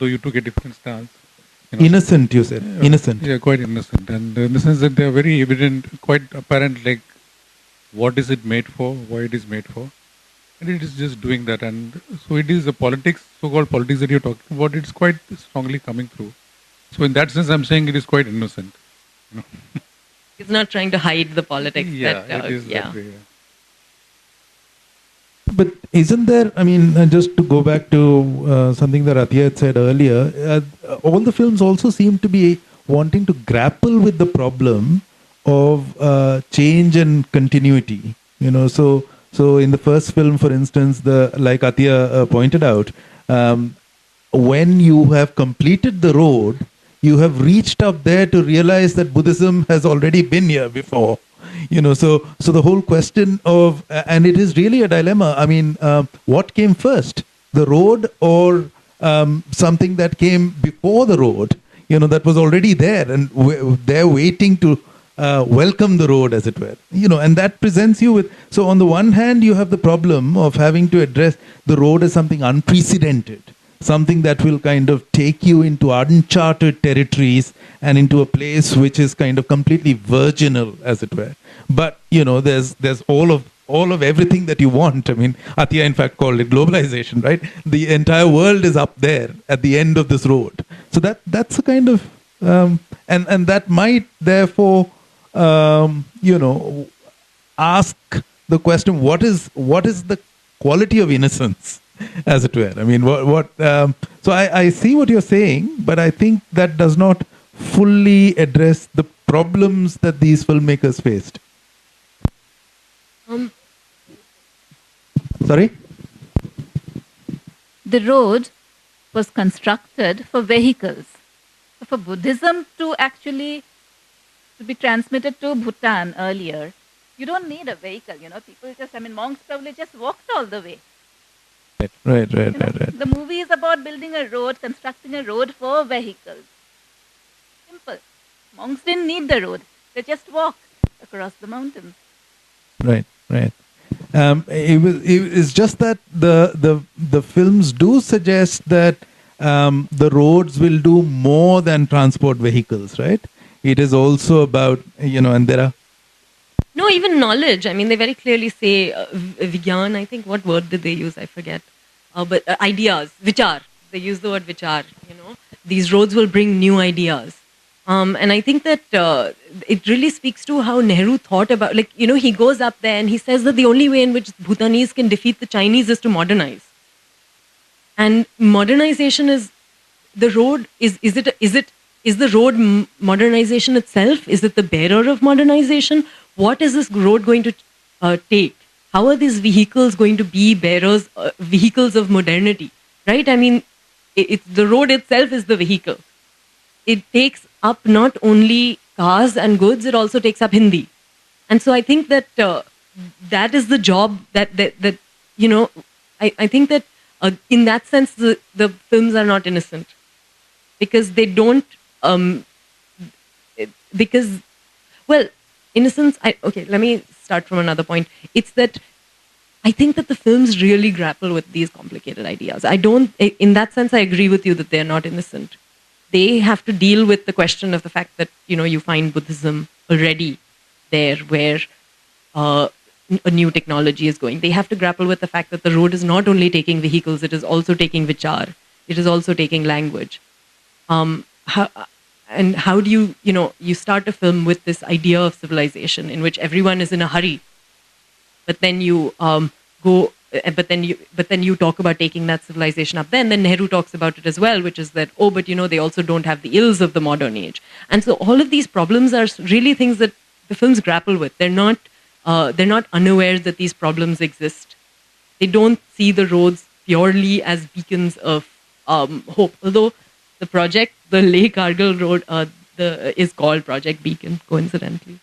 though you took a different stance. Innocent, you said. Innocent. Yeah, quite innocent. And in the sense that they are very evident, quite apparent, like what is it made for, why it is made for. And it is just doing that. And so it is a politics, so-called politics that you're talking about, it's quite strongly coming through. So in that sense, I'm saying it is quite innocent. It's not trying to hide the politics. Yeah, it is that way. Yeah. But isn't there, just to go back to something that Ateya had said earlier, all the films also seem to be wanting to grapple with the problem of change and continuity. So in the first film, for instance, like Ateya pointed out, when you have completed the road, you have reached up there to realize that Buddhism has already been here before. So the whole question of, and it is really a dilemma. What came first, the road or something that came before the road? That was already there and they're waiting to welcome the road, as it were. And that presents you with. So on the one hand, you have the problem of having to address the road as something unprecedented, something that will kind of take you into uncharted territories and into a place which is kind of completely virginal, as it were. But there's all of everything that you want. Ateya in fact called it globalization, right? The entire world is up there at the end of this road. So that's a kind of and that might therefore ask the question: what is the quality of innocence, as it were? So I see what you're saying, but I think that does not fully address the problems that these filmmakers faced. Sorry? The road was constructed for vehicles. So for Buddhism to be transmitted to Bhutan earlier, you don't need a vehicle, People monks probably just walked all the way. Right. The movie is about building a road, constructing a road for vehicles. Simple. Monks didn't need the road. They just walked across the mountains. Right. It's just that the films do suggest that the roads will do more than transport vehicles, right? It is also about, and there are... No, even knowledge. They very clearly say, Vigyan, I think, what word did they use? I forget. But ideas, vichar. They use the word vichar, These roads will bring new ideas. And I think that it really speaks to how Nehru thought about, he goes up there and he says that the only way in which Bhutanese can defeat the Chinese is to modernize. And modernization is the road. Is the road modernization itself? Is it the bearer of modernization? What is this road going to take? How are these vehicles going to be bearers, vehicles of modernity? Right? It's the road itself is the vehicle. It takes up not only cars and goods, it also takes up Hindi. And so I think that that is the job that I think that in that sense, the films are not innocent. Because they don't, innocence, let me start from another point. It's that I think that the films really grapple with these complicated ideas. In that sense, I agree with you that they're not innocent. They have to deal with the question of the fact that, you find Buddhism already there where a new technology is going. They have to grapple with the fact that the road is not only taking vehicles, it is also taking vichar. It is also taking language. How do you start a film with this idea of civilization in which everyone is in a hurry, but then you but then you talk about taking that civilization up there, and then Nehru talks about it as well, which is that, they also don't have the ills of the modern age. And so all of these problems are really things that the films grapple with. They're not unaware that these problems exist. They don't see the roads purely as beacons of hope. Although the project, the Leh Kargil Road, is called Project Beacon, coincidentally.